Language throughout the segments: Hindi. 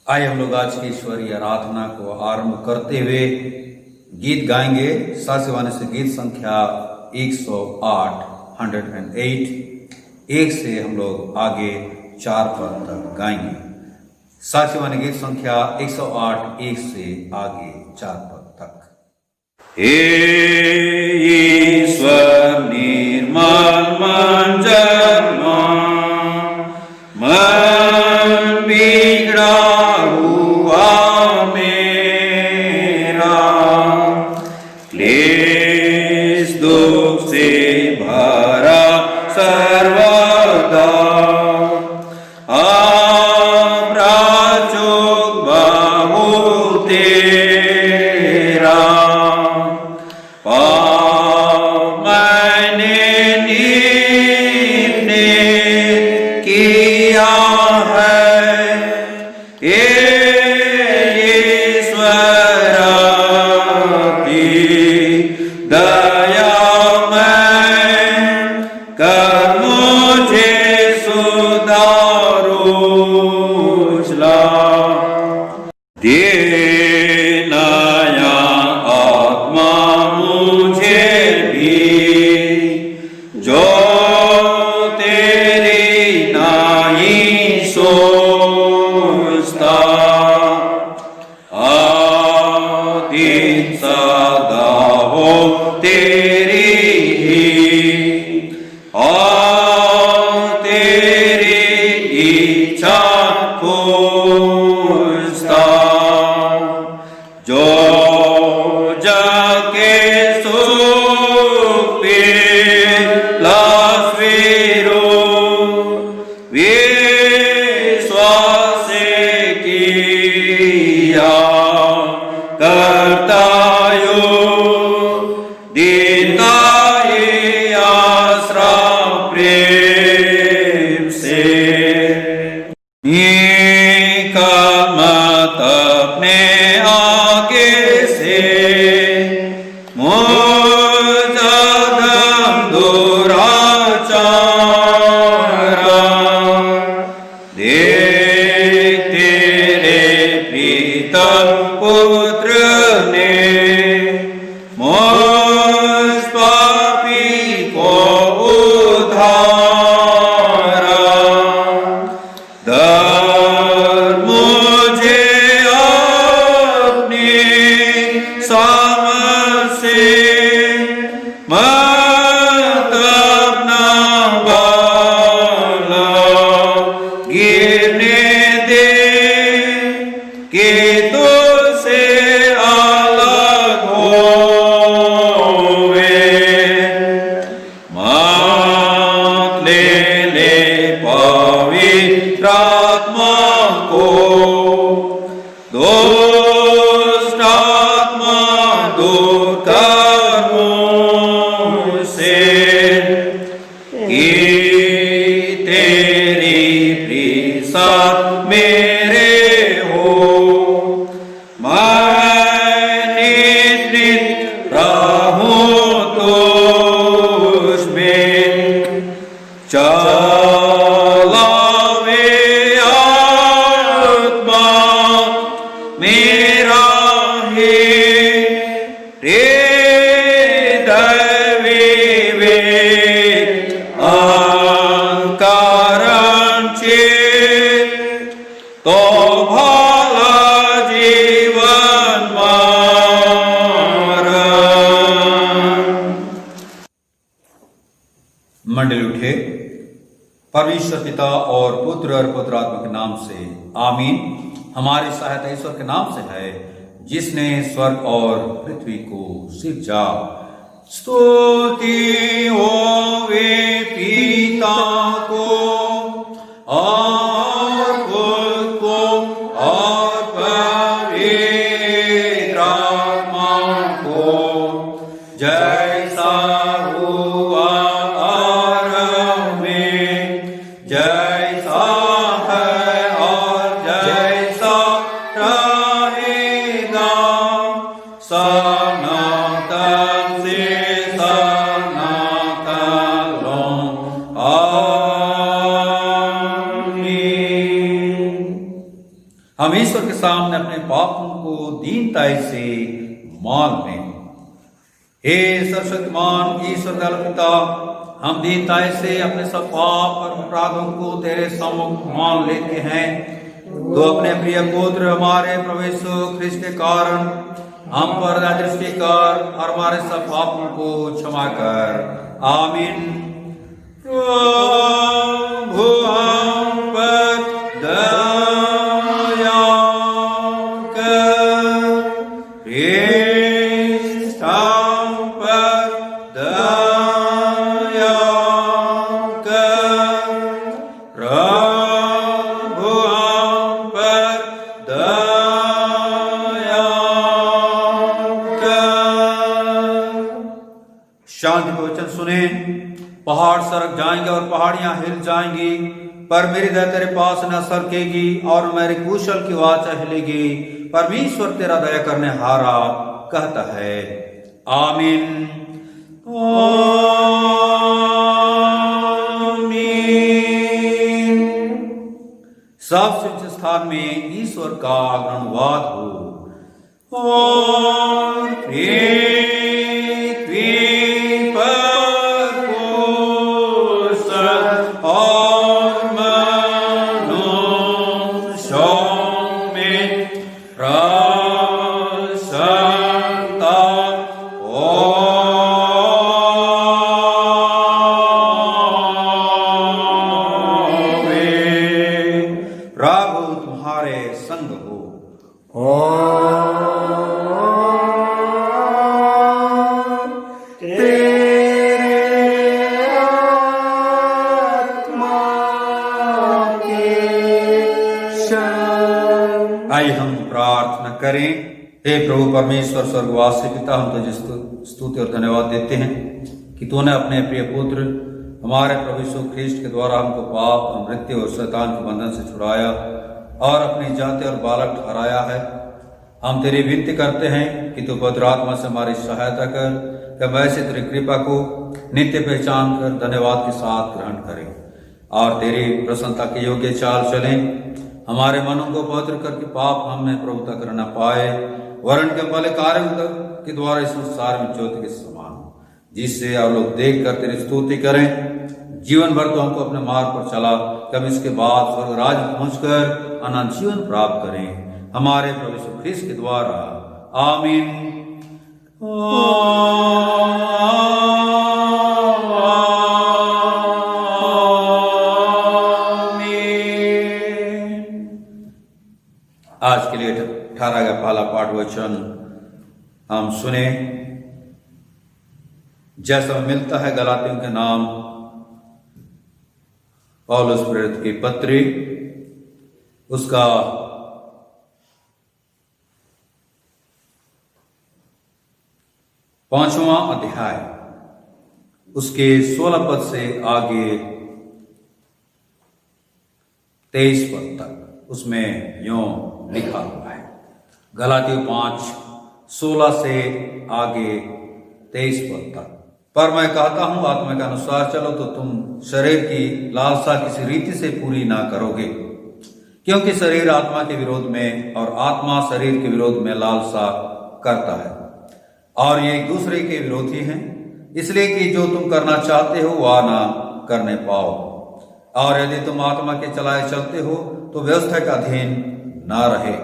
आइए हम लोग आज की ईश्वरीय आराधना को आरंभ करते हुए गीत गाएंगे। सासिवानी से गीत संख्या 108 एक से हम लोग आगे 4 पद तक गाएंगे। सासिवानी गीत संख्या 108 1 से आगे 4 पद तक। हे ईश्वर निर्मल मन जन्मा मन बिगड़ा हुआ मेरा, क्लेश दुख से भरा सर्वदा, अपराचोक बाहु तेरा, पाप मैंने निम्न किया है। हे ईश्वर दयामय कर मुझे सुधारो दे नया आत्मा मुझे भी, जो तेरी नाई सोचता, आदित सदा हो तेरी ही, और तेरी इच्छा खोजता, जो जाके सुख लास्वीरो विश्वास किया करता यो देता ये आश्रा प्रेम से। निकाल मत अपने आगे से मुझदम दुराचारा, देख तेरे प्रीतम पुत्र ने मुझ पापी को उद्धारा, दर मुझे अपनी सामर्थ से मत अपना बाला गिरने दे, कि तुझसे अलग होवे, मत ले ले पवित्र आत्मा को, दुष्ट आत्मा दूर कर मुझसे, कि तेरी प्रीसाद मेरे हो, मैं नित रहूं तुझ में, चलावे आत्मा मेरा है, हृदय विवेक अहंकारं चित, तो भला जीवन मरण। मंडली उठे। परमेश्वर पिता और पुत्र आत्मा के नाम से आमीन। हमारी सहायता ईश्वर के नाम से है, जिसने स्वर्ग और पृथ्वी को सिरजा। स्तुति होवे पिता को और पुत्र को और पवित्र आत्मा को, जैसा हुआ आरंभ में, जैसा है और जैसा रहेगा, सनातन से सनातन हम ईश्वर के सामने अपने पापों को दीनताई से मान लें। हे सर्वशक्तिमान ईश्वर दयालु पिता, हम दीनताई से अपने सब पाप और अपराधों को तेरे सम्मुख मान लेते हैं। तो अपने प्रिय पुत्र हमारे प्रभु यीशु ख्रिस्त के कारण हम पर दया दृष्टि कर और हमारे सब पापों को क्षमा कर। आमीन। प्रभु हम पर दया कर, ख्रिस्त हम पर दया कर, प्रभु हम पर दया कर। शांति के वचन सुने। पहाड़ सरक जाएंगे और पहाड़ियां हिल जाएंगी, पर मेरी दया तेरे पास न सरकेगी और मेरी कुशल की वाचा हिलेगी। परमेश्वर तेरा दया करने हारा कहता है। आमीन। आमीन। सबसे ऊंचे स्थान में ईश्वर का गुणवाद हो। और पृथ्वी पर कुशल और मनुष्यों में प्रसन्नता होवे। प्रभु तुम्हारे संग हो। आइए हम प्रार्थना करें। हे प्रभु परमेश्वर स्वर्गवासी पिता, हम तुझे स्तुति और धन्यवाद देते हैं कि तूने अपने प्रिय पुत्र हमारे प्रभु यीशु ख्रिस्ट के द्वारा हमको पाप और मृत्यु और शैतान के बंधन से छुड़ाया और अपनी जाति और बालक ठहराया है। हम तेरी विनती करते हैं कि तू पवित्र आत्मा से हमारी सहायता कर, कि हम ऐसे तेरी कृपा को नित्य पहचान कर धन्यवाद के साथ ग्रहण करें और तेरी प्रसन्नता के योग्य चाल चलें। हमारे मनों को पवित्र करके पाप हमें प्रभुता कर न पाए, वरण के भले कार्यों के द्वारा इस संसार में ज्योति के समान, जिससे आप लोग देख कर तेरी स्तुति करें। जीवन भर तो हमको अपने मार्ग पर चला, कब इसके बाद स्वर्ग राज पहुंचकर अनंत जीवन प्राप्त करें, हमारे प्रभु यीशु ख्रिस्त के द्वारा। आमीन। आज के लिए 18 का पहला पाठ वचन हम सुने। जैसा मिलता है गलातियों के नाम पौलुस प्रेरित की पत्री, उसका 5वां अध्याय, उसके 16 पद से आगे 23 पद तक, उसमें यूं लिखा हुआ है। गलातियों 5:16 से आगे 23 पद तक। पर मैं कहता हूं, आत्मा के अनुसार चलो तो तुम शरीर की लालसा किसी रीति से पूरी ना करोगे, क्योंकि शरीर आत्मा के विरोध में और आत्मा शरीर के विरोध में लालसा करता है, और ये एक दूसरे के विरोधी हैं, इसलिए कि जो तुम करना चाहते हो वह ना करने पाओ। और यदि तुम आत्मा के चलाए चलते हो तो व्यवस्था के अधीन ना रहे।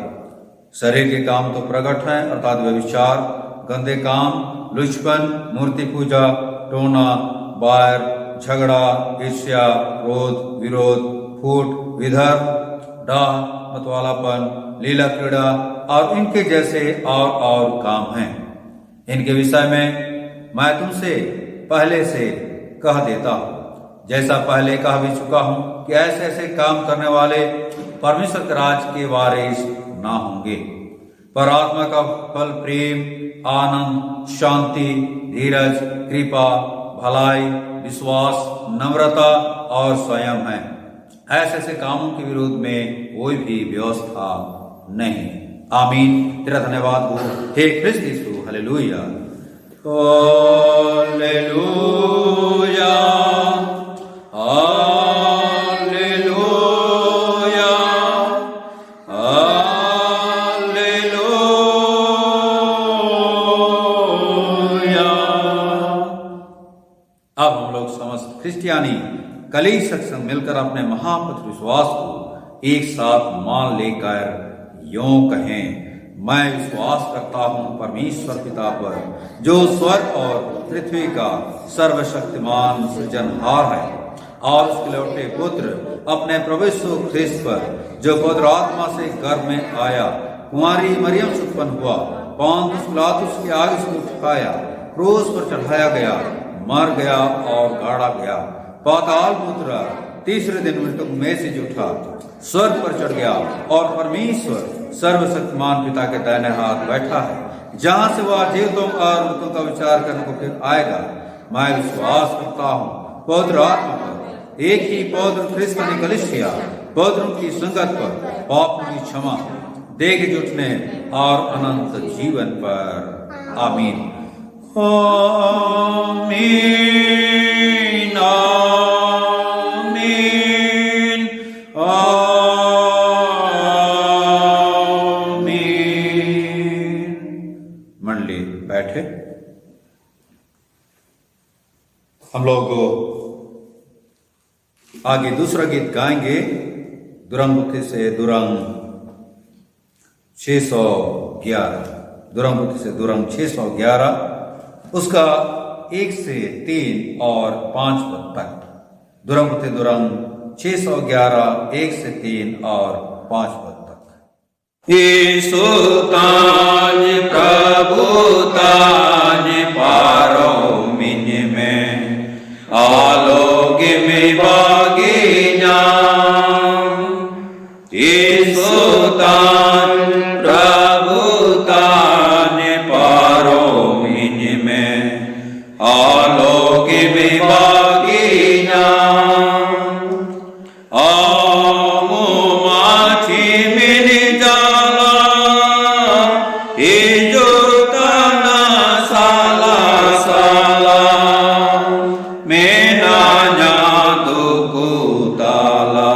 शरीर के काम तो प्रकट हैं, अर्थात व्यभिचार, गंदे काम, लुचपन, मूर्ति पूजा, टोना, बैर, झगड़ा, ईर्ष्या, क्रोध, विरोध, फूट, विधर्म, डाह, मतवालापन, लीला क्रीड़ा और इनके जैसे और काम हैं। इनके विषय में मैं तुमसे पहले से कह देता हूं, जैसा पहले कह भी चुका हूं, कि ऐसे ऐसे काम करने वाले परमेश्वर के राज के वारिस ना होंगे। पर आत्मा का फल प्रेम, आनंद, शांति, धीरज, कृपा, भलाई, विश्वास, नम्रता और संयम है। ऐसे ऐसे कामों के विरोध में कोई भी व्यवस्था नहीं। आमीन। तेरा धन्यवाद हो हे ख्रिस्त यीशु। Hallelujah, hallelujah, hallelujah, hallelujah. समस्त क्रिस्टियानी कलीसिया के संग मिलकर अपने महापत्र विश्वास को एक साथ मान लेकर यों कहें, मैं विश्वास करता हूं परमेश्वर पिता पर, जो स्वर्ग और पृथ्वी का सर्वशक्तिमान सृजनहार है, और उसके लौटे पुत्र अपने प्रभु यीशु ख्रिस्त पर, जो पवित्र आत्मा से गर्भ में आया, कुंवारी मरियम से उत्पन्न हुआ, पोंतियुस पिलातुस के आगे से उठाया, क्रूस पर चढ़ाया गया, मर गया और गाड़ा गया, पाताल में उतरा, तीसरे दिन मृतकों में से उठा, स्वर्ग पर चढ़ गया और परमेश्वर सर्वशक्तिमान पिता के दाहिने हाथ बैठा है, जहां से वह जीवितों और मृतों का विचार करने को फिर आएगा। मैं विश्वास करता हूँ पवित्र आत्मा पर, एक ही पवित्र ख्रिस्त की कलीसिया, पवित्रों की संगत पर, पापों की क्षमा, देह के उठने और अनंत जीवन पर। आमीन। आमीन, आमीन, आमीन। मंडली बैठे। हम लोग आगे दूसरा गीत गाएंगे, दुरंग मुक्ति से दुरंग 611, दुरंग मुक्ति से दुरंग 611, उसका 1 से 3 और 5 पद तक। दुरंग मुक्ति दुरंग 611, 1 से 3 और 5 पद तक। यीशु ताज प्रभु ताज पारो मिन में, आलोक में बागे नाम। यीशु ताज प्रभु ताज पारो मिन में, आलोक में बागे नाम। आमो माछी मिल जाला, ए जो तना साला साला, मैं ना दुखु ताला।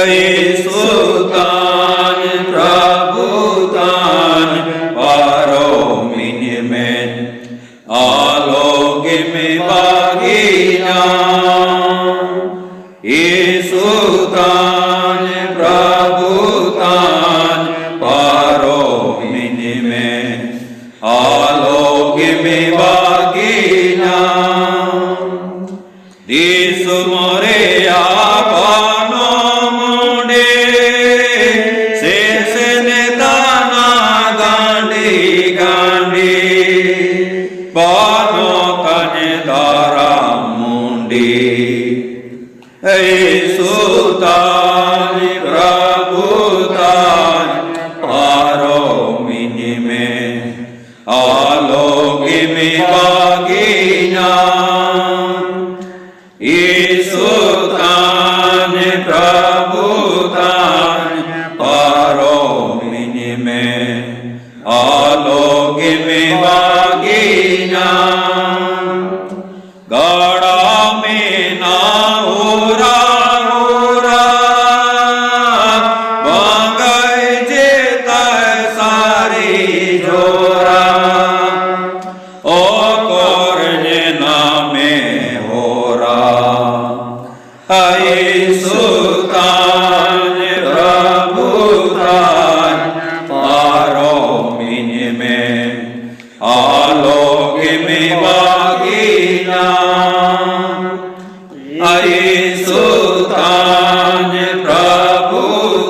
यीशु तान प्रभु तान पारो मिन में, आलोक में बागी नाम। यीशु तान प्रभु तान पारो मिन में, आलोक में बागी नाम। यीशु मोरे आपनो मुंडे, शेष ने दाना गांडी गांडी, बानो कन दारा मुंडी। यीशु तान प्रभु तान पारो मिन में, आलोक में बागी नाम। यीशु तान प्रभु तान पारो मिन में, आलोक में बागी नाम। गाड़ा में ना होरा होरा, बांगै जेता सारी जोरा, ओ कोरने नामे होरा। यीशु तान प्रभु तान पारो मिन में, आलोक में बागी नाम। यीशु तान प्रभु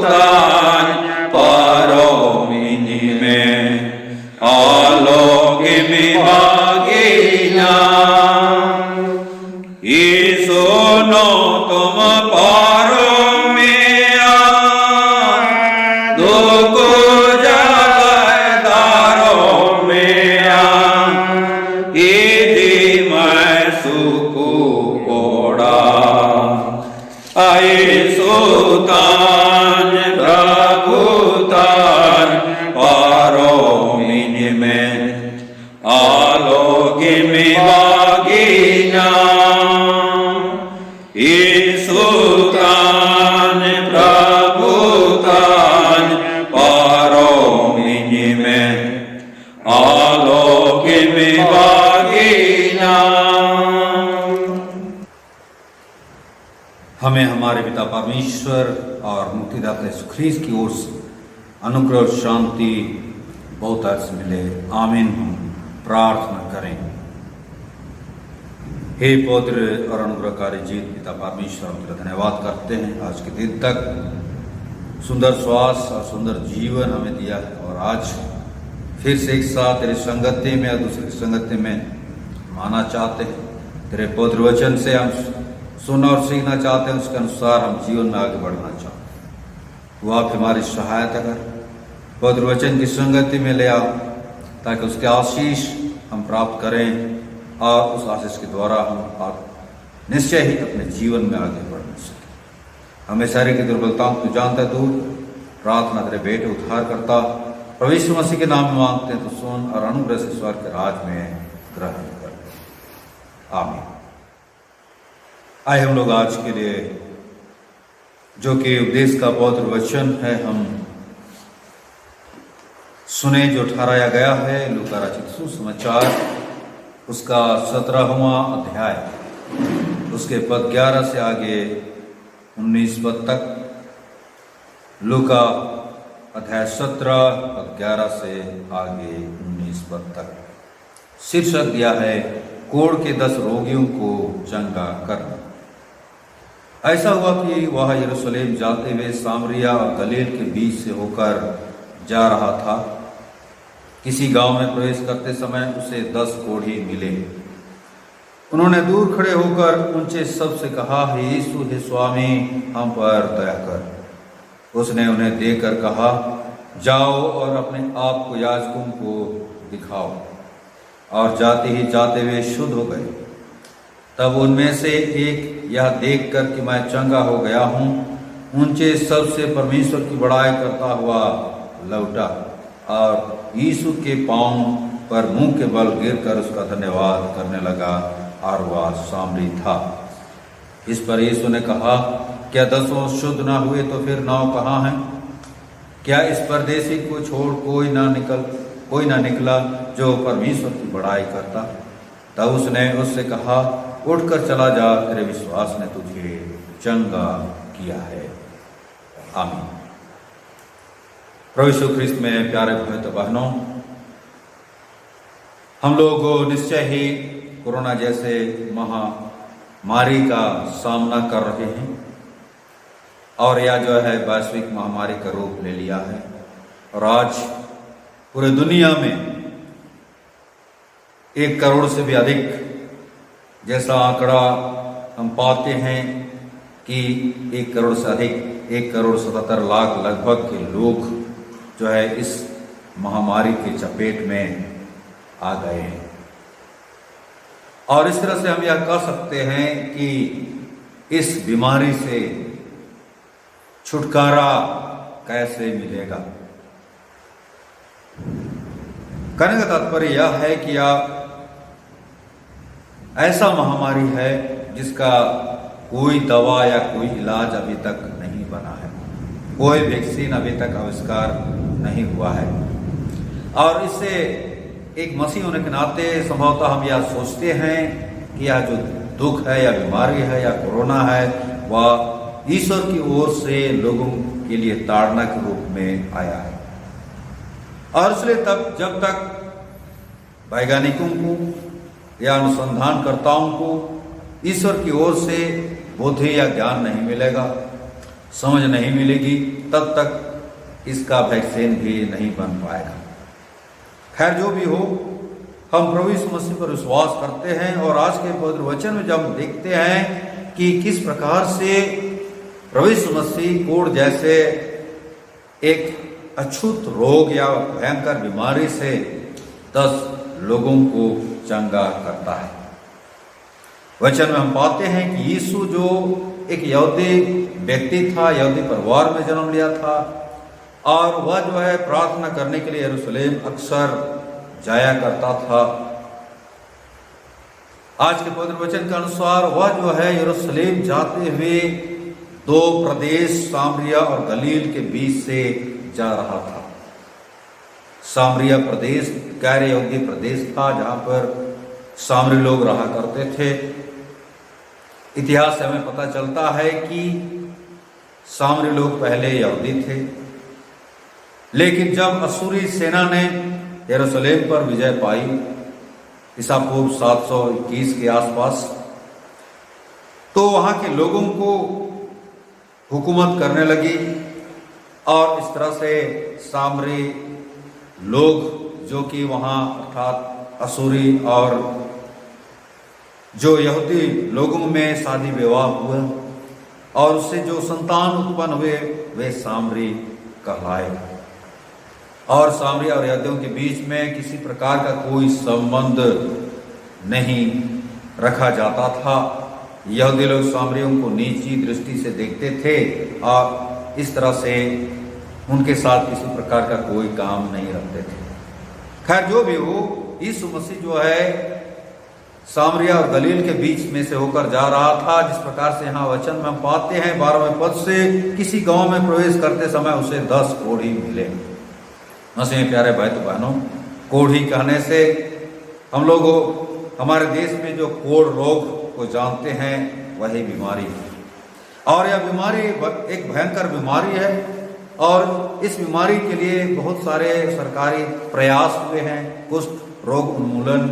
तान पारो मिन में, आलोक में बागी नाम। यीशु नो तुम पारो में आ, दुखो जगह दारो में आ, इति मैं सुखु कोड़ा। यीशु तान प्रभु तान पारो मिन में, आलोक में बागी नाम। यीशु तान प्रभु तान पारो मिन में, आलोक में बागी नाम। हमें हमारे पिता परमेश्वर और मुक्तिदाता यीशु ख्रीस्त की ओर से अनुग्रह और शांति बहुत अर्थ मिले। आमीन। हम प्रार्थना करें। हे पवित्र और अनुग्रहकारी जीवित पिता परमेश्वर, हम तेरा धन्यवाद करते हैं आज के दिन तक सुंदर श्वास और सुंदर जीवन हमें दिया है, और आज फिर से एक साथ तेरे संगति में और दूसरे की संगति में आना चाहते हैं। तेरे पवित्र वचन से हम सुनना और सीखना चाहते हैं, उसके अनुसार हम जीवन में आगे बढ़ना चाहते हैं। वो आप हमारी सहायता कर, पवित्र वचन की संगति में ले आओ, ताकि उसके आशीष हम प्राप्त करें और उस आशीष के द्वारा हम आप निश्चय ही अपने जीवन में आगे बढ़ सकें। हमें शारीरिक की दुर्बलताओं को जानता दूर, प्रार्थना तेरे बेटे उद्धार करता प्रभु यीशु मसीह के नाम में मांगते हैं, तो सुन और अनुग्रह से स्वर्ग के राज में ग्रहण कर। आमीन। आए हम लोग आज के लिए जो कि उपदेश का पवित्र वचन है हम सुने, जो ठहराया गया है लूका रचित सुसमाचार उसका 17वां अध्याय, उसके पद 11 से आगे 19 पद तक। लूका अध्याय 17 पद 11 से आगे 19 पद तक। शीर्षक दिया है कोढ़ के 10 रोगियों को चंगा करना। ऐसा हुआ कि वह यरूशलेम जाते हुए सामरिया और गलील के बीच से होकर जा रहा था। किसी गांव में प्रवेश करते समय उसे 10 कोढ़ी मिले। उन्होंने दूर खड़े होकर उनसे सबसे कहा, हे यीशु, हे स्वामी, हम पर दया कर। उसने उन्हें देखकर कहा, जाओ और अपने आप को याजकों को दिखाओ। और जाते ही जाते वे शुद्ध हो गए। तब उनमें से एक यह देखकर कि मैं चंगा हो गया हूँ, उनसे सबसे परमेश्वर की बड़ाई करता हुआ लौटा और यीशु के पांव पर मुंह के बल गिरकर उसका धन्यवाद करने लगा, और वह सामरी था। इस पर यीशु ने कहा, क्या 10 शुद्ध ना हुए तो फिर 9 कहाँ हैं? क्या इस परदेसी को छोड़ कोई ना निकला जो परमेश्वर की बड़ाई करता? तब उसने उससे कहा, उठकर चला जा, तेरे विश्वास ने तुझे चंगा किया है। आमीन। प्रभु यीशु ख्रीस्त में प्यारे भाई बहनों, हम लोग निश्चय ही कोरोना जैसे महामारी का सामना कर रहे हैं, और यह जो है वैश्विक महामारी का रूप ले लिया है। और आज पूरे दुनिया में 1 करोड़ से भी अधिक जैसा आंकड़ा हम पाते हैं कि 1 करोड़ से अधिक 1 करोड़ 77 लाख लगभग के लोग जो है इस महामारी के चपेट में आ गए हैं। और इस तरह से हम यह कह सकते हैं कि इस बीमारी से छुटकारा कैसे मिलेगा। कहने का तात्पर्य यह है कि यह ऐसा महामारी है जिसका कोई दवा या कोई इलाज अभी तक नहीं बना है, कोई वैक्सीन अभी तक आविष्कार नहीं हुआ है। और इससे एक मसीह होने के नाते संभवतः हम यह सोचते हैं कि यह जो दुख है या बीमारी है या कोरोना है, वह ईश्वर की ओर से लोगों के लिए ताड़ना के रूप में आया है। और इसलिए तब जब तक वैज्ञानिकों को या अनुसंधानकर्ताओं को ईश्वर की ओर से बुद्धि या ज्ञान नहीं मिलेगा, समझ नहीं मिलेगी, तब तक इसका वैक्सीन भी नहीं बन पाएगा। खैर जो भी हो, हम प्रभु यीशु मसीह पर विश्वास करते हैं, और आज के पवित्र वचन में जब हम देखते हैं कि किस प्रकार से प्रभु यीशु मसीह कोढ़ जैसे एक अछूत रोग या भयंकर बीमारी से 10 लोगों को चंगा करता है। वचन में हम पाते हैं कि यीशु जो एक यहूदी व्यक्ति था, यहूदी परिवार में जन्म लिया था, और वह जो है प्रार्थना करने के लिए यरूशलेम अक्सर जाया करता था। आज के पवित्र वचन के अनुसार वह जो है यरूशलेम जाते हुए 2 प्रदेश सामरिया और गलील के बीच से जा रहा था। सामरिया प्रदेश गैर यहूदी प्रदेश था, जहां पर सामरी लोग रहा करते थे, इतिहास से हमें पता चलता है कि सामरी लोग पहले यहूदी थे, लेकिन जब असूरी सेना ने यरूशलेम पर विजय पाई ईसा पूर्व 721 के आसपास, तो वहां के लोगों को हुकूमत करने लगी और इस तरह से सामरी लोग जो कि वहां अर्थात असूरी और जो यहूदी लोगों में शादी विवाह हुआ और उससे जो संतान उत्पन्न हुए वे सामरी कहलाए। और सामरी और यहूदियों के बीच में किसी प्रकार का कोई संबंध नहीं रखा जाता था। यहूदी लोग सामरियों को नीची दृष्टि से देखते थे और इस तरह से उनके साथ किसी प्रकार का कोई काम नहीं रखते थे। खैर जो भी हो, यीशु मसीह जो है सामरिया और गलील के बीच में से होकर जा रहा था। जिस प्रकार से यहाँ वचन में हम पाते हैं 12वें पद से, किसी गांव में प्रवेश करते समय उसे 10 कोढ़ी मिले। मसीह में प्यारे भाई तो बहनों, कोढ़ी कहने से हम लोग हमारे देश में जो कोढ़ रोग को जानते हैं वही बीमारी है, और यह बीमारी एक भयंकर बीमारी है और इस बीमारी के लिए बहुत सारे सरकारी प्रयास हुए हैं। कुष्ठ रोग उन्मूलन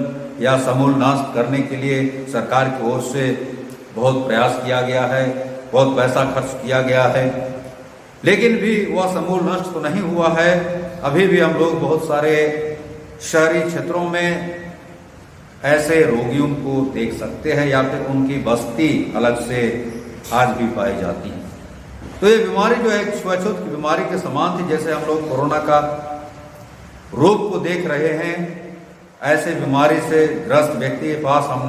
या समूल नाश करने के लिए सरकार की ओर से बहुत प्रयास किया गया है, बहुत पैसा खर्च किया गया है, लेकिन भी वह समूल नष्ट तो नहीं हुआ है। अभी भी हम लोग बहुत सारे शहरी क्षेत्रों में ऐसे रोगियों को देख सकते हैं या फिर उनकी बस्ती अलग से आज भी पाई जाती है। तो ये बीमारी जो है एक छुआछूत की बीमारी के समान थी। जैसे हम लोग कोरोना का रोग को देख रहे हैं, ऐसे बीमारी से ग्रस्त व्यक्ति के पास हम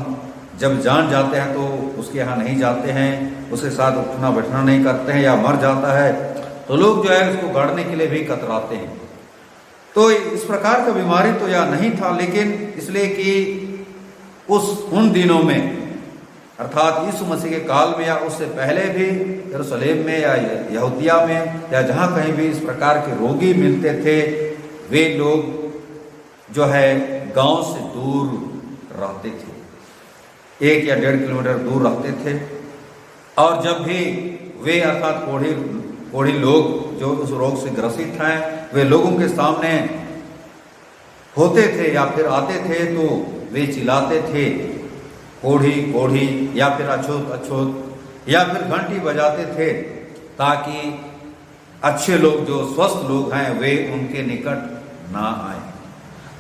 जब जान जाते हैं तो उसके यहाँ नहीं जाते हैं, उसके साथ उठना बैठना नहीं करते हैं, या मर जाता है तो लोग जो है उसको गढ़ने के लिए भी कतराते हैं। तो इस प्रकार का बीमारी तो यह नहीं था, लेकिन इसलिए कि उन दिनों में अर्थात यीशु मसीह के काल में या उससे पहले भी यरूशलेम में या यहूदिया में या जहाँ कहीं भी इस प्रकार के रोगी मिलते थे, वे लोग जो है गांव से दूर रहते थे, 1 या 1.5 किलोमीटर दूर रहते थे। और जब भी वे अर्थात कोढ़ी लोग जो उस रोग से ग्रसित हैं, वे लोगों के सामने होते थे या फिर आते थे तो वे चिल्लाते थे कोढ़ी कोढ़ी, या फिर अछूत अछूत, या फिर घंटी बजाते थे ताकि अच्छे लोग जो स्वस्थ लोग हैं वे उनके निकट ना आए।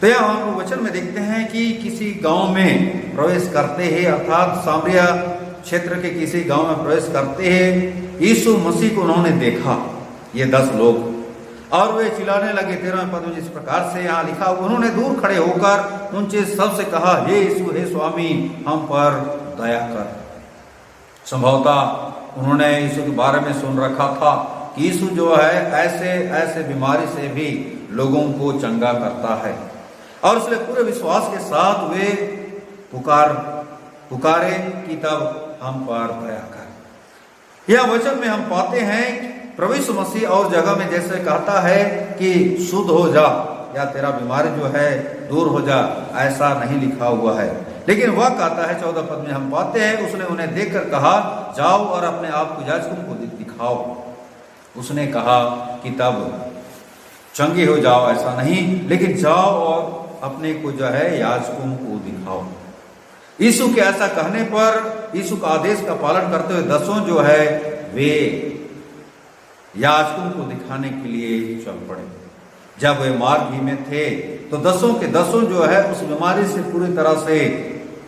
तो यह हम वचन में देखते हैं कि किसी गांव में प्रवेश करते ही अर्थात सामरिया क्षेत्र के किसी गांव में प्रवेश करते ही यीशु मसीह को उन्होंने देखा, ये 10 लोग, और वे चिल्लाने लगे। 13वें पद में जिस प्रकार से यहाँ लिखा, उन्होंने दूर खड़े होकर उनसे सबसे कहा, हे यीशु, हे स्वामी, हम पर दया कर। संभवतः उन्होंने यीशु के बारे में सुन रखा था कि यीशु जो है ऐसे बीमारी से भी लोगों को चंगा करता है, और इसलिए पूरे विश्वास के साथ वे पुकारे कि तब हम पर दया कर। यह वचन में हम पाते हैं प्रभु यीशु मसीह और जगह में जैसे कहता है कि शुद्ध हो जा या तेरा बीमारी जो है दूर हो जा, ऐसा नहीं लिखा हुआ है, लेकिन वह कहता है 14 पद में हम पाते हैं, उसने उन्हें देखकर कहा, जाओ और अपने आप को याजकों को दिखाओ। उसने कहा कि तब चंगे हो जाओ, ऐसा नहीं, लेकिन जाओ और अपने को जो है याजकों को दिखाओ। यीशु के ऐसा कहने पर यीशु का आदेश का पालन करते हुए 10 जो है वे याजकों को दिखाने के लिए चल पड़े। जब वे मार्ग ही में थे तो 10 के 10 जो है उस बीमारी से पूरी तरह से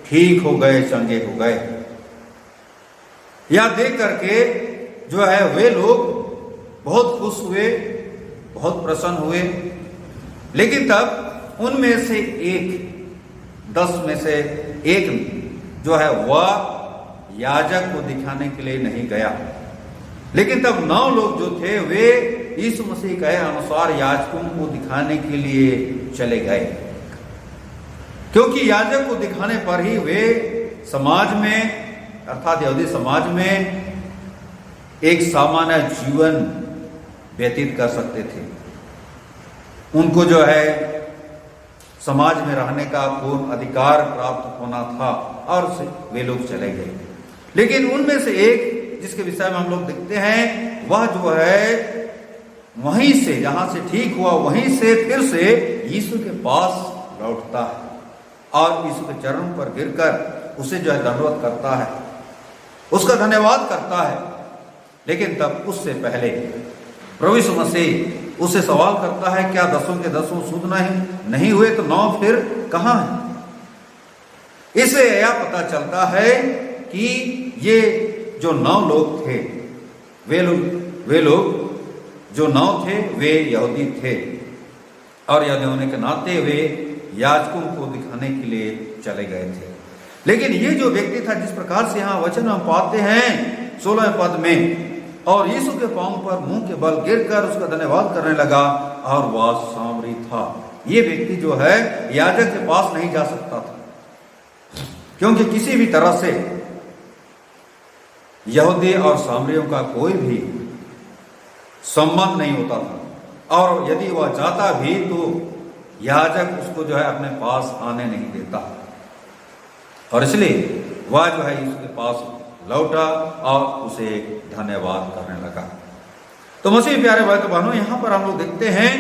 ठीक हो गए, चंगे हो गए। यह देख करके जो है वे लोग बहुत खुश हुए, बहुत प्रसन्न हुए। लेकिन तब उनमें से 10 में से एक जो है वह याजक को दिखाने के लिए नहीं गया, लेकिन तब 9 लोग जो थे वे यीशु मसीह कहे अनुसार याजकों को दिखाने के लिए चले गए, क्योंकि याजक को दिखाने पर ही वे समाज में अर्थात यहूदी समाज में एक सामान्य जीवन व्यतीत कर सकते थे। उनको जो है समाज में रहने का पूर्ण अधिकार प्राप्त होना था, और वे लोग चले गए। लेकिन उनमें से एक जिसके विषय में हम लोग देखते हैं, वह जो है वहीं से, जहां से ठीक हुआ वहीं से फिर से यीशु के पास लौटता है और यीशु के चरणों पर गिरकर उसे जो है दंडवत करता है, उसका धन्यवाद करता है। लेकिन तब उससे पहले प्रभु यीशु मसीह उससे सवाल करता है, क्या 10 के 10 शुद्ध नहीं हुए तो 9 फिर कहां है? इससे यह पता चलता है कि ये जो 9 लोग थे, वे लोग जो 9 थे वे यहूदी थे और यहूदी होने के नाते वे याजकों को दिखाने के लिए चले गए थे। लेकिन ये जो व्यक्ति था, जिस प्रकार से यहाँ वचन हम पाते हैं 16वें पद में, और यीशु के पांव पर मुंह के बल गिरकर उसका धन्यवाद करने लगा और वह सामरी था। ये व्यक्ति जो है याजक के पास नहीं जा सकता था, क्योंकि किसी भी तरह से यहूदी और सामरियों का कोई भी संबंध नहीं होता था, और यदि वह जाता भी तो याजक उसको जो है अपने पास आने नहीं देता, और इसलिए वह जो है यीशु के पास लौटा और उसे धन्यवाद करने लगा। तो मसीह प्यारे भाई बहनों, यहाँ पर हम लोग देखते हैं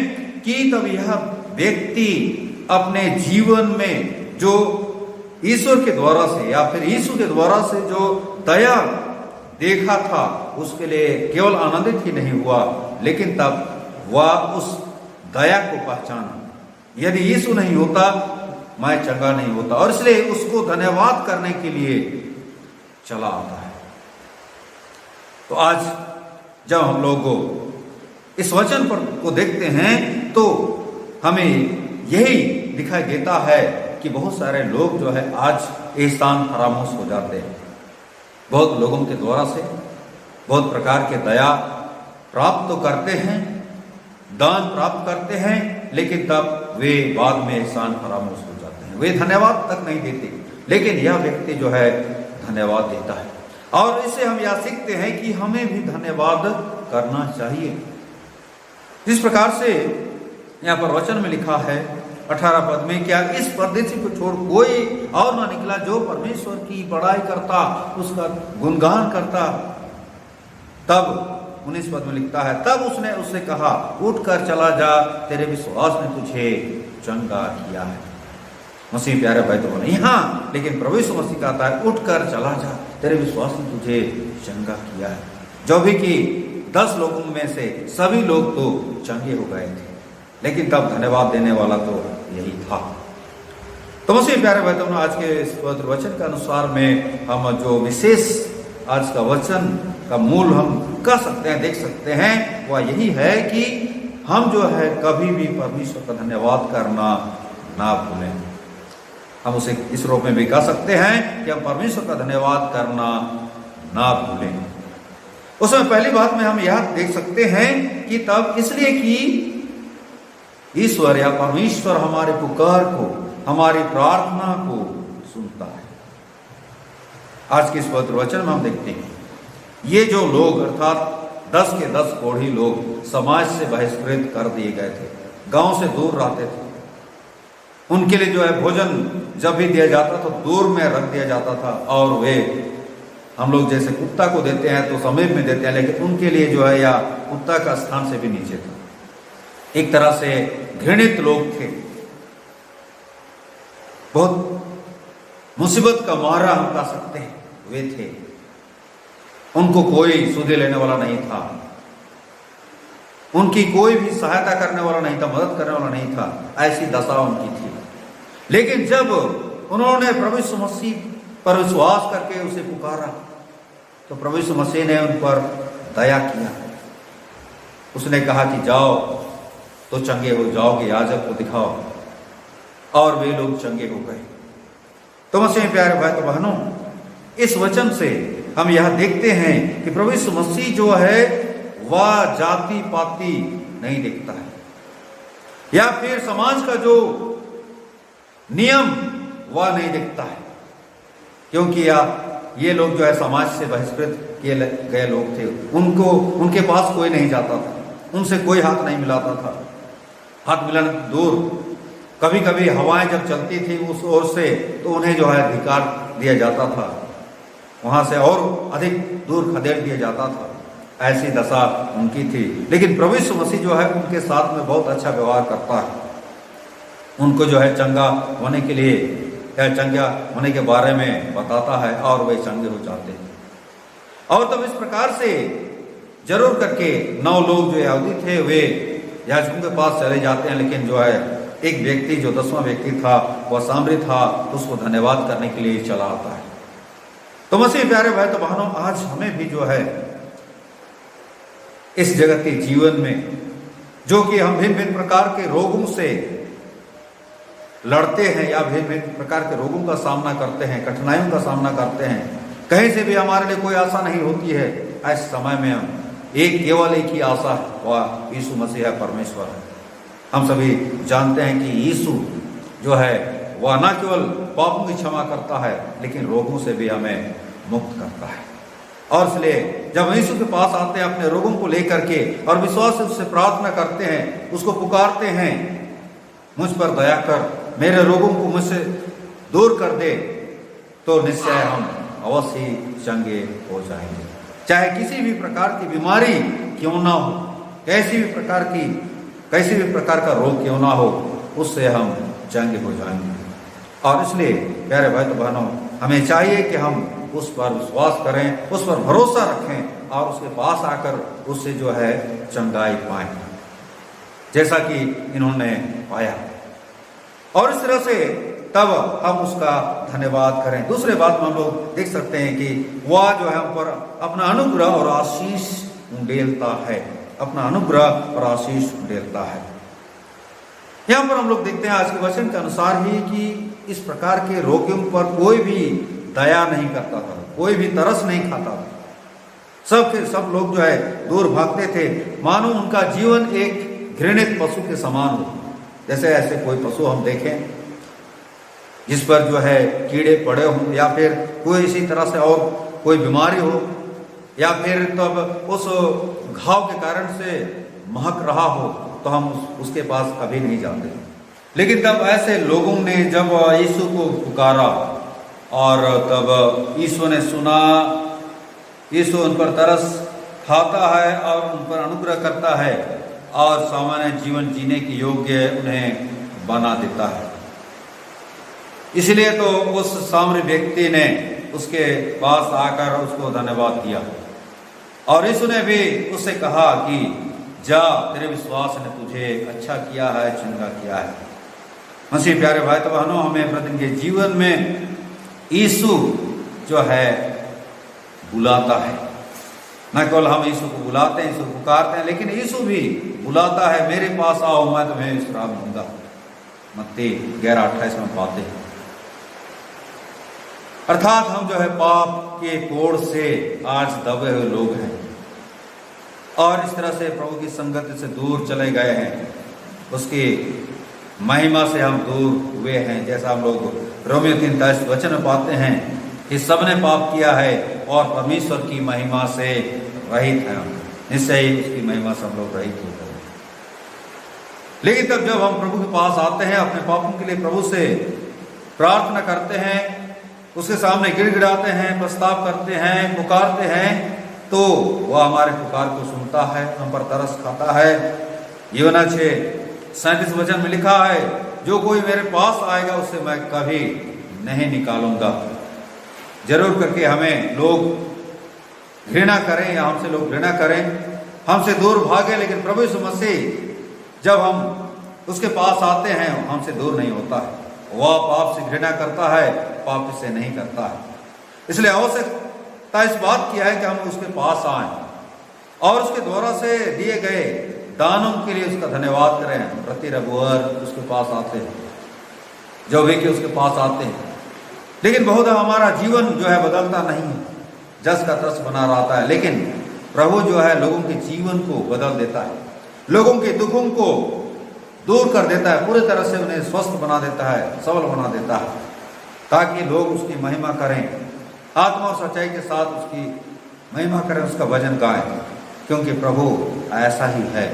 कि तब यह व्यक्ति अपने जीवन में जो ईश्वर के द्वारा से या फिर यीशु के द्वारा से जो दया देखा था, उसके लिए केवल आनंदित ही नहीं हुआ, लेकिन तब वह उस दया को पहचाना। यदि यीशु नहीं होता मैं चंगा नहीं होता, और इसलिए उसको धन्यवाद करने के लिए चला आता है। तो आज जब हम लोग इस वचन पर को देखते हैं तो हमें यही दिखाई देता है कि बहुत सारे लोग जो है आज एहसान फरामोश हो जाते हैं। बहुत लोगों के द्वारा से बहुत प्रकार के दया प्राप्त तो करते हैं, दान प्राप्त करते हैं, लेकिन तब वे बाद में एहसान फरामोश हो जाते हैं, वे धन्यवाद तक नहीं देते। लेकिन यह व्यक्ति जो है धन्यवाद देता है, और इससे हम यह सीखते हैं कि हमें भी धन्यवाद करना चाहिए। जिस प्रकार से यहाँ पर वचन में लिखा है 18 पद में, क्या इस परदेशी को छोड़ कोई और ना निकला जो परमेश्वर की बड़ाई करता, उसका गुणगान करता। तब 19 पद में लिखता है, तब उसने उससे कहा, उठकर चला जा, तेरे विश्वास ने तुझे चंगा किया है। मसीह प्यारे भाई तो नहीं, हाँ, लेकिन प्रभु यीशु मसीह कहता है उठकर चला जा, तेरे विश्वास ने तुझे चंगा किया है। जो भी कि 10 लोगों में से सभी लोग तो चंगे हो गए थे, लेकिन तब धन्यवाद देने वाला तो यही था। तो मसीह प्यारे भाई तो आज के इस पवित्र वचन के अनुसार में हम जो विशेष आज का वचन का मूल हम कह सकते हैं, देख सकते हैं, वह यही है कि हम जो है कभी भी परमेश्वर का धन्यवाद करना ना भूलें। हम उसे इस रूप में भी कह सकते हैं कि हम परमेश्वर का धन्यवाद करना ना भूलें। उसमें पहली बात में हम यह देख सकते हैं कि तब इसलिए कि ईश्वर या परमेश्वर हमारे पुकार को, हमारी प्रार्थना को सुनता है। आज के इस पवित्र वचन में हम देखते हैं ये जो लोग अर्थात 10 के 10 कोढ़ी लोग समाज से बहिष्कृत कर दिए गए थे, गांव से दूर रहते थे। उनके लिए जो है भोजन जब भी दिया जाता तो दूर में रख दिया जाता था, और वे हम लोग जैसे कुत्ता को देते हैं तो समीप में देते हैं, लेकिन उनके लिए जो है या कुत्ता का स्थान से भी नीचे था। एक तरह से घृणित लोग थे, बहुत मुसीबत का मारा हम कह सकते हैं वे थे। उनको कोई सुधे लेने वाला नहीं था, उनकी कोई भी सहायता करने वाला नहीं था, मदद करने वाला नहीं था, ऐसी दशा उनकी थी। लेकिन जब उन्होंने प्रभु यीशु मसीह पर विश्वास करके उसे पुकारा तो प्रभु यीशु मसीह ने उन पर दया किया। उसने कहा कि जाओ तो चंगे हो जाओगे, याजक को दिखाओ, और वे लोग चंगे हो गए। तो मसीह प्यारे भाई तो बहनों, इस वचन से हम यह देखते हैं कि प्रभु यीशु मसीह जो है वह जाति पाति नहीं देखता है, या फिर समाज का जो नियम वह नहीं देखता है, क्योंकि ये लोग जो है समाज से बहिष्कृत किए गए लोग थे। उनके पास कोई नहीं जाता था, उनसे कोई हाथ नहीं मिलाता था, हाथ मिलाने दूर। कभी कभी हवाएं जब चलती थी उस ओर से तो उन्हें जो है धिक्कार दिया जाता था। वहां से और अधिक दूर खदेड़ दिया जाता था। ऐसी दशा उनकी थी, लेकिन प्रभु यीशु मसीह जो है उनके साथ में बहुत अच्छा व्यवहार करता है। उनको जो है चंगा होने के लिए या चंगा होने के बारे में बताता है और वे चंगे हो जाते हैं। और तब इस प्रकार से जरूर करके 9 लोग जो यहूदी थे वे याजकों के पास चले जाते हैं, लेकिन जो है एक व्यक्ति जो 10वां व्यक्ति था वह सामरी था, उसको धन्यवाद करने के लिए चला आता है। तो मसीह प्यारे भाई तो बहनों, आज हमें भी जो है इस जगत के जीवन में जो कि हम भिन्न भिन्न प्रकार के रोगों से लड़ते हैं या भिन्न भिन्न प्रकार के रोगों का सामना करते हैं, कठिनाइयों का सामना करते हैं, कहीं से भी हमारे लिए कोई आशा नहीं होती है, ऐसे समय में हम केवल एक ही आशा है, वह यीशु मसीह है, परमेश्वर है। हम सभी जानते हैं कि यीशु जो है वह न केवल पापों की क्षमा करता है लेकिन रोगों से भी हमें मुक्त करता है। और इसलिए जब यीशु के पास आते हैं अपने रोगों को लेकर के और विश्वास से उससे प्रार्थना करते हैं, उसको पुकारते हैं, मुझ पर दया कर, मेरे रोगों को मुझसे दूर कर दे, तो निश्चय हम अवश्य ही चंगे हो जाएंगे। चाहे किसी भी प्रकार की बीमारी क्यों ना हो, कैसी भी प्रकार का रोग क्यों ना हो, उससे हम चंगे हो जाएंगे। और इसलिए प्यारे भाई तो बहनों, हमें चाहिए कि हम उस पर विश्वास करें, उस पर भरोसा रखें और उसके पास आकर उससे जो है चंगाई पाएं, जैसा कि इन्होंने पाया। और इस तरह से तब हम उसका धन्यवाद करें। दूसरे बात में हम लोग देख सकते हैं कि वह जो है हम पर अपना अनुग्रह और आशीष उंडेलता है, अपना अनुग्रह और आशीष उंडेलता है। यहाँ पर हम लोग देखते हैं आज के वचन के अनुसार ही कि इस प्रकार के रोगियों पर कोई भी दया नहीं करता था, कोई भी तरस नहीं खाता था। सब लोग जो है दूर भागते थे, मानो उनका जीवन एक घृणित पशु के समान हो। जैसे ऐसे कोई पशु हम देखें जिस पर जो है कीड़े पड़े हों या फिर कोई इसी तरह से और कोई बीमारी हो या फिर तब उस घाव के कारण से महक रहा हो, तो हम उसके पास कभी नहीं जाते। लेकिन तब ऐसे लोगों ने जब यीशु को पुकारा और तब यीशु ने सुना, यीशु उन पर तरस खाता है और उन पर अनुग्रह करता है और सामान्य जीवन जीने के योग्य उन्हें बना देता है। इसलिए तो उस सामरी व्यक्ति ने उसके पास आकर उसको धन्यवाद किया और यीशु ने भी उससे कहा कि जा, तेरे विश्वास ने तुझे अच्छा किया है, चंगा किया है। मसीह प्यारे भाई तो बहनों, हमें प्रतिदिन के जीवन में यीशु जो है बुलाता है। न केवल हम यीशु को बुलाते हैं, यीशु को पुकारते हैं, लेकिन यीशु भी बुलाता है, मेरे पास आओ, मैं तुम्हें विश्राम दूंगा। मत्ती 11:28 में पाते हैं। अर्थात हम जो है पाप के कोड़ से आज दबे हुए लोग हैं और इस तरह से प्रभु की संगति से दूर चले गए हैं, उसकी महिमा से हम दूर हुए हैं। जैसा हम लोग रोमियो 3:23 वचन में पाते हैं कि सबने पाप किया है और परमेश्वर की महिमा से रहित हैं। निश्चय ही उसकी महिमा से हम लोग रहित होते हैं। लेकिन तब जब हम प्रभु के पास आते हैं, अपने पापों के लिए प्रभु से प्रार्थना करते हैं, उसके सामने गिड़गिड़ाते हैं, प्रस्ताव करते हैं, पुकारते हैं, तो वह हमारे पुकार को सुनता है, हम पर तरस खाता है। यूहन्ना 6:37 वचन में लिखा है, जो कोई मेरे पास आएगा उसे मैं कभी नहीं निकालूंगा। जरूर करके हमें लोग घृणा करें या हमसे लोग घृणा करें, हमसे दूर भागे, लेकिन प्रभु यीशु मसीह जब हम उसके पास आते हैं हमसे दूर नहीं होता है। वह पाप से घृणा करता है, पाप से नहीं करता है। इसलिए आवश्यकता इस बात की है कि हम उसके पास आएं और उसके द्वारा से दिए गए दानों के लिए उसका धन्यवाद करें। प्रति रविवार उसके पास आते हैं, जो भी कि उसके पास आते हैं, लेकिन बहुत हमारा जीवन जो है बदलता नहीं है, जस का तस बना रहता है। लेकिन प्रभु जो है लोगों के जीवन को बदल देता है, लोगों के दुखों को दूर कर देता है, पूरी तरह से उन्हें स्वस्थ बना देता है, सबल बना देता है, ताकि लोग उसकी महिमा करें, आत्मा और सच्चाई के साथ उसकी महिमा करें, उसका भजन गाएं, क्योंकि प्रभु ऐसा ही है।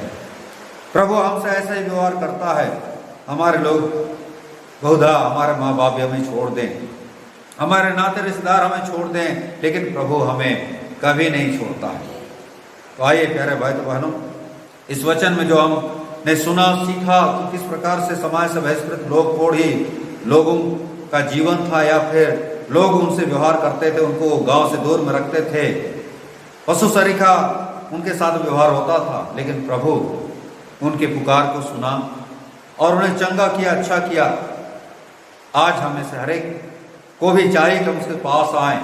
प्रभु हमसे ऐसा ही व्यवहार करता है। हमारे लोग बहुधा हमारे माँ बाप हमें छोड़ दें, हमारे नाते रिश्तेदार हमें छोड़ दें, लेकिन प्रभु हमें कभी नहीं छोड़ता है। तो आइए प्यारे भाई तो बहनों, इस वचन में जो हमने सुना सीखा कि किस प्रकार से समाज से बहिष्कृत लोगों का जीवन था, या फिर लोग उनसे व्यवहार करते थे, उनको गांव से दूर में रखते थे, पशु सरीखा उनके साथ व्यवहार होता था। लेकिन प्रभु उनके पुकार को सुना और उन्हें चंगा किया, अच्छा किया। आज हमें से हर एक को भी चाहिए कि हम उसके पास आए,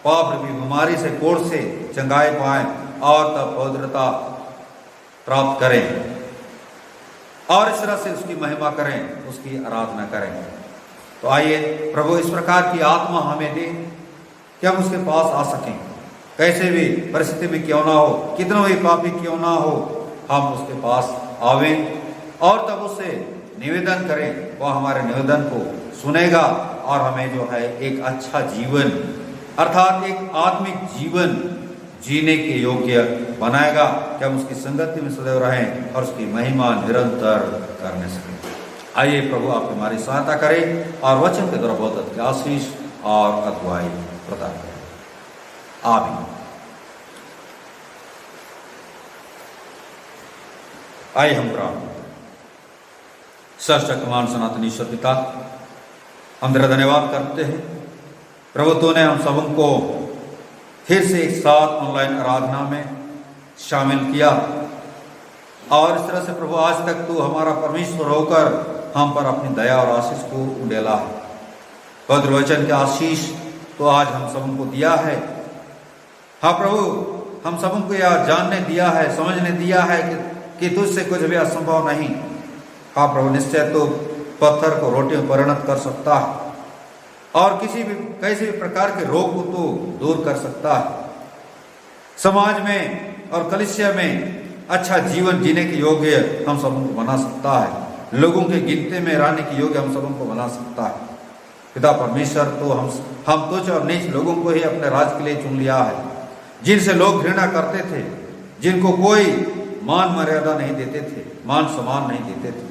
पाप रूपी बीमारी से, कोढ़ से चंगाई पाएं और तब पवित्रता प्राप्त करें और इस तरह से उसकी महिमा करें, उसकी आराधना करें। तो आइए प्रभु इस प्रकार की आत्मा हमें दे कि हम उसके पास आ सकें, कैसे भी परिस्थिति में क्यों ना हो, कितना भी पापी क्यों ना हो, हम उसके पास आवें और तब उससे निवेदन करें। वह हमारे निवेदन को सुनेगा और हमें जो है एक अच्छा जीवन अर्थात एक आत्मिक जीवन जीने के योग्य बनाएगा कि हम उसकी संगति में सदैव रहें और उसकी महिमा निरंतर करने सकें। आइए प्रभु आप हमारी सहायता करें और वचन के द्वारा बहुत अच्छी आशीष और अगुवाई प्रदान करें। आमीन। आइए हम प्रार्थना करें। सर्वशक्तिमान सनातन ईश्वर पिता, हम तेरा धन्यवाद करते हैं प्रभु, तूने हम सबको फिर से एक साथ ऑनलाइन आराधना में शामिल किया और इस तरह से प्रभु आज तक तू हमारा परमेश्वर होकर हम पर अपनी दया और आशीष को उंडेला है। पवित्र वचन के आशीष तो आज हम सबको दिया है। हाँ प्रभु, हम सबको यह जानने दिया है, समझने दिया है कि तुझसे कुछ भी असंभव नहीं। हाँ प्रभु, निश्चय तो पत्थर को रोटी में परिणत कर सकता है और किसी भी प्रकार के रोग को तो दूर कर सकता है। समाज में और कलीसिया में अच्छा जीवन जीने के योग्य हम सबको बना सकता है। लोगों के गिनती में रहने के योग्य हम सबको बना सकता है। पिता परमेश्वर तो हम तुच्छ और नीच लोगों को ही अपने राज के लिए चुन लिया है, जिनसे लोग घृणा करते थे, जिनको कोई मान मर्यादा नहीं देते थे, मान सम्मान नहीं देते थे।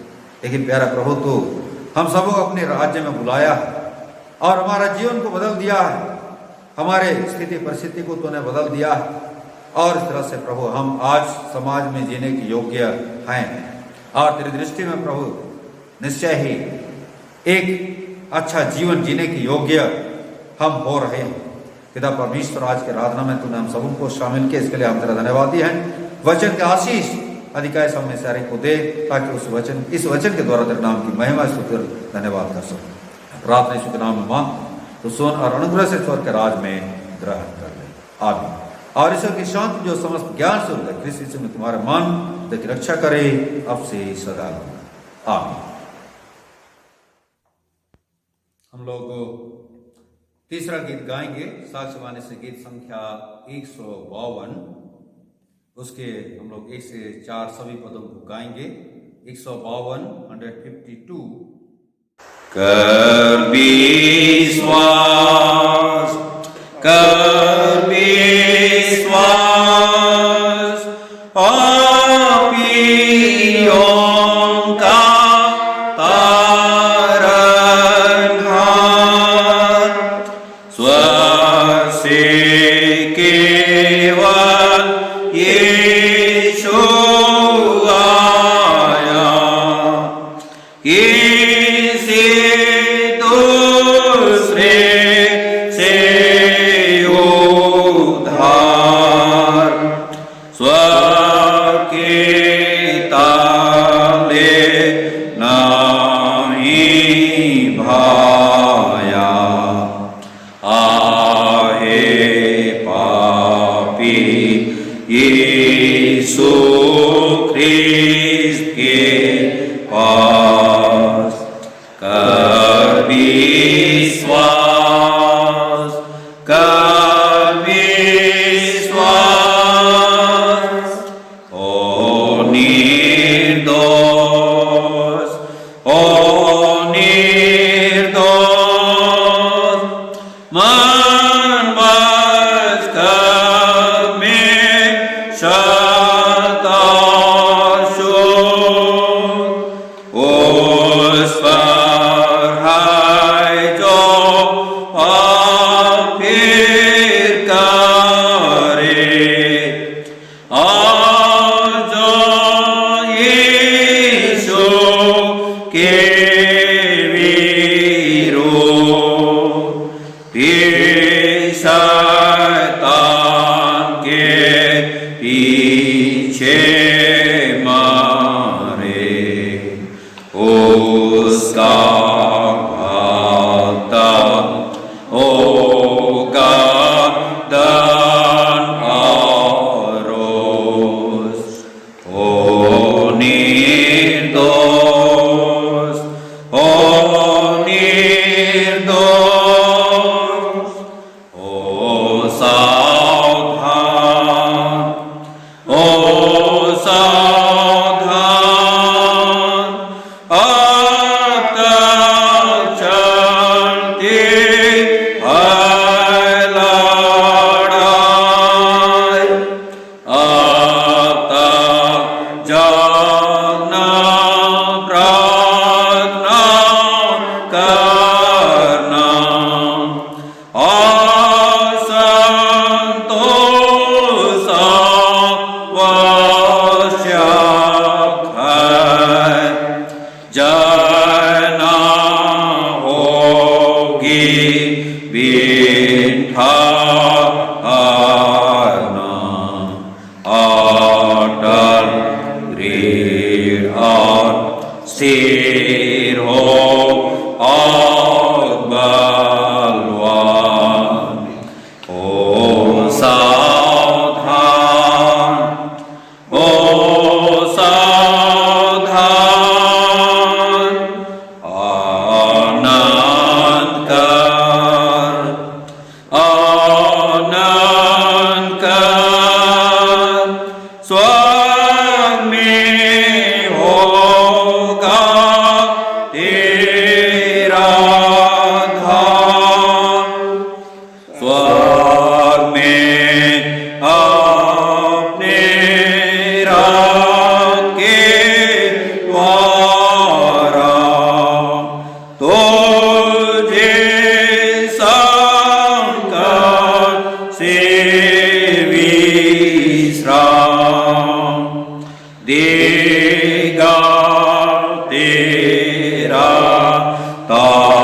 लेकिन प्यारा प्रभु, तो हम सबको अपने राज्य में बुलाया है और हमारा जीवन को बदल दिया है, हमारे स्थिति परिस्थिति को तूने बदल दिया है और इस तरह से प्रभु हम आज समाज में जीने के योग्य हैं और तेरी दृष्टि में प्रभु निश्चय ही एक अच्छा जीवन जीने के योग्य हम हो रहे हैं। पिता परमेश्वर, आज के आराधना में तूने हम सबको शामिल किया, इसके लिए हम तेरा धन्यवादी हैं। वचन के आशीष अधिकाय सब में सारे को दे ताकि इस वचन के द्वारा तेरे नाम की महिमा स्तुति और धन्यवाद कर सकूं। प्रार्थना यीशु के नाम में मांग तो सुन और अनुग्रह से स्वर्ग के राज में ग्रहण कर ले। आमीन। और ईश्वर की शांति जो समस्त ज्ञान से होता है क्रिस्त यीशु में तुम्हारे मन की रक्षा करे अब से सदा। आमीन। हम लोग तीसरा गीत गाएंगे, साक्ष्यवाणी से गीत संख्या 152। उसके हम लोग 1 से 4 सभी पदों को गाएंगे। 152 152। कर विश्वास, कर विश्वास, पापियों का तारनहार, स्वर्ग से केवल यीशु आया, किसी दूसरे से उद्धार, स्वर्ग के ताले नहीं भाया। आहे पापी यीशु ख्रिस्त के पास, कर विश्वास, कर विश्वास, ओ निर्दोष, ओ निर्दोष, मन मस्तक में शत पीछे मारे उसका भाता होगा दान आरोस ओ निर्दोष ओ निर्दोष ओ सावधान ओ सावधान आता चलती है लड़ाई आता जाना प्रार्थना करना असंतोष आवश्यक है जना होगी बिठाना अटल दृढ़ और स्थिर हो और बलवान ओ सावधान ओ सावधान आनंद कर स्वर्ग में होगा तेरा धाम स्वर्ग में अपने रखे द्वारा तुझे संकट से विश्राम देगा तेरा तारनहारा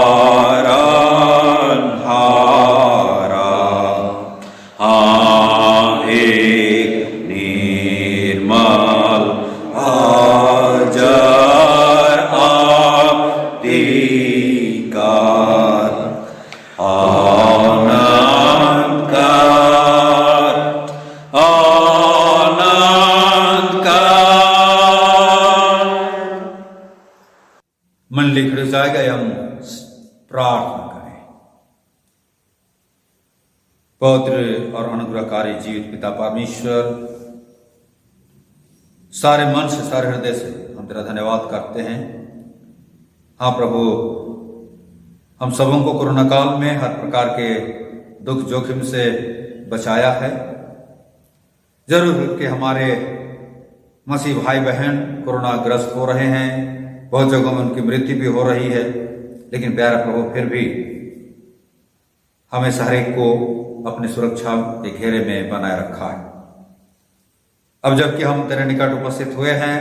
हाँ एक निर्मल अजर अधिकार आनंद कर आनंद कर। मंडली खड़े हो जाएगा हम प्रार्थना करें। पवित्र और अनुग्रहकारी जीवित पिता परमेश्वर, सारे मन से सारे हृदय से हम तेरा धन्यवाद करते हैं। हाँ प्रभु, हम सबों को कोरोना काल में हर प्रकार के दुख जोखिम से बचाया है। जरूर कि हमारे मसीह भाई बहन कोरोना ग्रस्त हो रहे हैं, बहुत जगहों में उनकी मृत्यु भी हो रही है, लेकिन प्यारा प्रभु फिर भी हमें हर एक को अपनी सुरक्षा के घेरे में बनाए रखा है। अब जबकि हम तेरे निकट उपस्थित हुए हैं,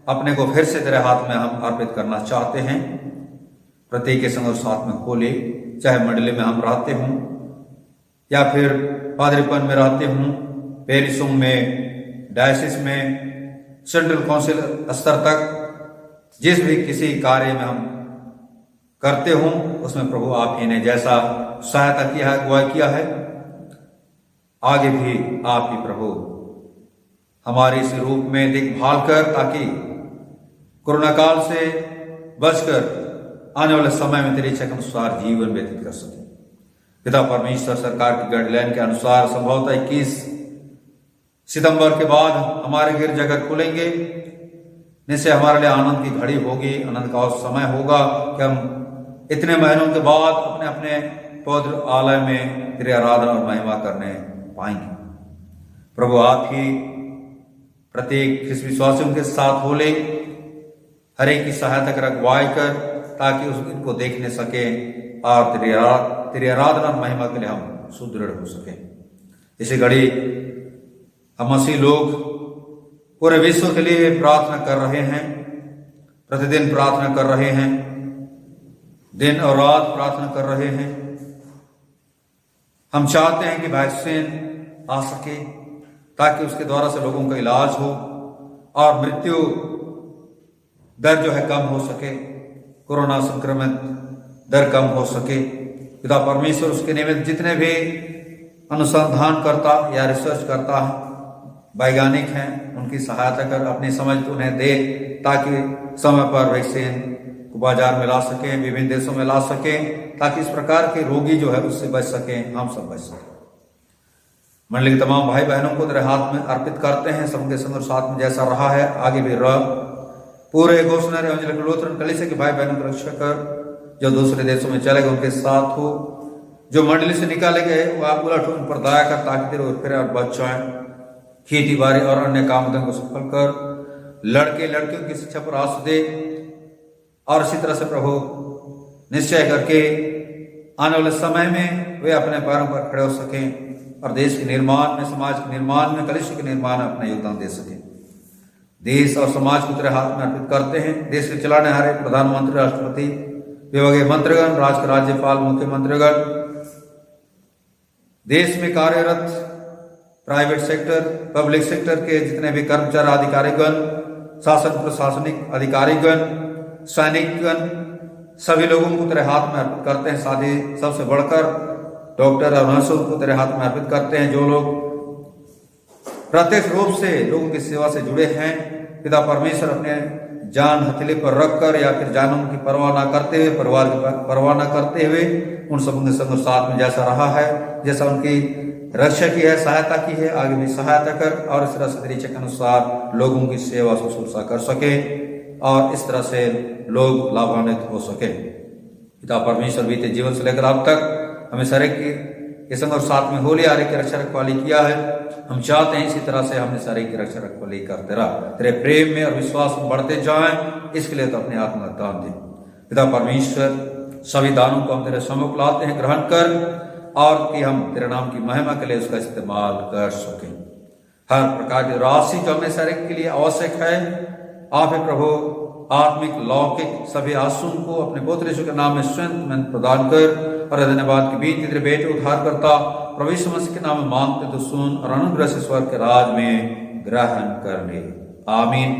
अपने को फिर से तेरे हाथ में हम अर्पित करना चाहते हैं। प्रत्येक के संग और साथ में खोले, चाहे मंडली में हम रहते हों या फिर पादरीपन में रहते हों, पेरिसों में, डायसिस में, सेंट्रल काउंसिल स्तर तक जिस भी किसी कार्य में हम करते हों, उसमें प्रभु आप ही ने जैसा सहायता किया है, अगुवाई किया है, आगे भी आप ही प्रभु हमारे इस रूप में देखभाल कर, ताकि कोरोना काल से बचकर आने वाले समय में तेरी इच्छा के अनुसार जीवन व्यतीत कर सके। पिता परमेश्वर, सरकार की गाइडलाइन के अनुसार संभवतः 21 सितंबर के बाद हमारे गिरजाघर खुलेंगे, जिससे हमारे लिए आनंद की घड़ी होगी, आनंद का समय होगा कि हम इतने महीनों के बाद अपने अपने पवित्र आलय में तेरी आराधना और महिमा करने पाएंगे। प्रभु आप ही प्रत्येक विश्वासियों के साथ हो ले, हर एक की सहायता कर, अगुवाई कर, ताकि उस दिन को देखने सके और तेरी आराधना और महिमा के लिए हम सुदृढ़ हो सके। इसी घड़ी हम मसीह लोग पूरे विश्व के लिए प्रार्थना कर रहे हैं, प्रतिदिन प्रार्थना कर रहे हैं, दिन और रात प्रार्थना कर रहे हैं। हम चाहते हैं कि वैक्सीन आ सके, ताकि उसके द्वारा से लोगों का इलाज हो और मृत्यु दर जो है कम हो सके, कोरोना संक्रमण दर कम हो सके। पिता परमेश्वर उसके निमित्त जितने भी अनुसंधान करता या रिसर्च करता है, वैज्ञानिक हैं, उनकी सहायता कर, अपनी समझ उन्हें दे, ताकि समय पर वैक्सीन को बाजार में ला सकें, विभिन्न देशों में ला सकें, ताकि इस प्रकार के रोगी जो है उससे बच सकें, हम सब बच सकें। मंडली के तमाम भाई बहनों को तेरे हाथ में अर्पित करते हैं। सबके संग और साथ में जैसा रहा है आगे भी रह। पूरे घोषणा एवं लूथरन कलीसिया के भाई बहनों को रक्षा कर, जो दूसरे देशों में चले गए उनके साथ हो, जो मंडली से निकाले गए वह उलट उन पर दया कर, ताकि तेरे फिर और बच जाए। खेती बाड़ी और अन्य कामों को सफल कर, लड़के लड़कियों की शिक्षा पर आस दे, और इसी तरह से प्रभु निश्चय करके आने वाले समय में वे अपने पैरों पर खड़े हो सकें और देश के निर्माण में, समाज के निर्माण में, कलीसिया के निर्माण में अपना योगदान दे सकें। देश और समाज को तेरे हाथ में अर्पित करते हैं। देश के चलाने हारे प्रधानमंत्री, राष्ट्रपति, विभागीय मंत्रीगण, राज्यपाल, मुख्यमंत्रीगण, देश में कार्यरत प्राइवेट सेक्टर, पब्लिक सेक्टर के जितने भी कर्मचारी, अधिकारीगण, शासन प्रशासनिक अधिकारीगण, सैनिकगण, सभी लोगों को तेरे हाथ में अर्पित करते हैं। साथ ही सबसे बढ़कर डॉक्टर और नर्सों को तेरे हाथ में अर्पित करते हैं, जो लोग प्रत्यक्ष रूप से लोगों की सेवा से जुड़े हैं। पिता परमेश्वर अपने जान हथेली पर रखकर या फिर जानों की परवाह ना करते हुए, परिवार की परवाह ना करते हुए उन सबों के संग साथ में जैसा रहा है, जैसा उनकी रक्षा की है, सहायता की है, आगे भी सहायता कर, और इस तरह से तेरी इच्छा के अनुसार लोगों की सेवा शुश्रूषा कर सके और इस तरह से लोग लाभान्वित हो सके। पिता परमेश्वर बीते जीवन से लेकर अब तक हमें सारे के संग और साथ में होली आरे की रक्षा रखवाली किया है। हम चाहते हैं इसी तरह से हमने सारे की रक्षा रखवाली करते रहा, तेरे प्रेम में और विश्वास में बढ़ते जाएं, इसके लिए तो अपने आत्मा दान दे। पिता परमेश्वर सभी दानों को हम तेरे सम्मुख लाते हैं, ग्रहण कर, और कि हम तेरे नाम की महिमा के लिए उसका इस्तेमाल कर सकें। हर प्रकार की राशि जो हमें सारे के लिए आवश्यक है, आप है प्रभु आत्मिक लौकिक सभी आंसुओं को अपने पुत्र यीशु के नाम में स्वयं प्रदान कर, और धन्यवाद की बीच तेरे बेटे उद्धार करता प्रभु यीशु मसीह के नाम में मांगते तो सुन, और अनुग्रह से स्वर्ग के राज में ग्रहण कर ले। आमीन।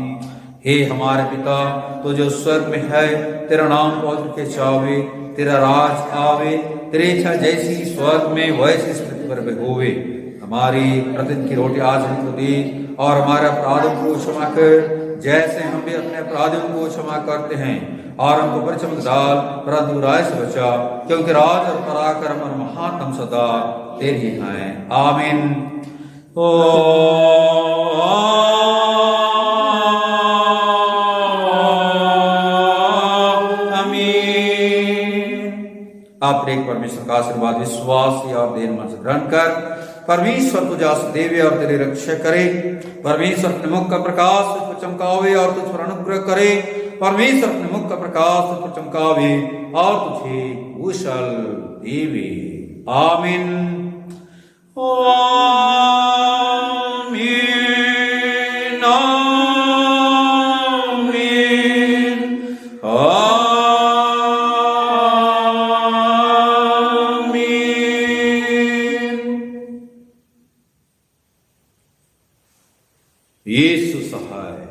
हे हमारे पिता, तो जो स्वर्ग में है, तेरा नाम पवित्र के चावे, तेरा राज आवे, तेरी इच्छा जैसी स्वर्ग में वैसी इस पृथ्वी पर भी होवे। हमारी प्रतिदिन की रोटी आज हमको दी, और हमारे अपराधों को क्षमा कर, जैसे हम भी अपने अपराधियों को क्षमा करते हैं, और हमको परीक्षा में डाल, परंतु बुराई से बचा, क्योंकि राज और पराक्रम और महात्म सदा तेरी हैं। आमीन। आप एक परमेश्वर का आशीर्वाद विश्वास और देन मन से ग्रहण कर, परमेश्वर तुझे आशीष देवे और तेरी रक्षा करे। परमेश्वर अपने मुख का प्रकाश तुझ पर चमकावे और तुझ पर अनुग्रह करे। परमेश्वर अपने मुख का प्रकाश तुझ पर चमकावे और तुझे कुशल देवे। आमीन। यीशु सहाय।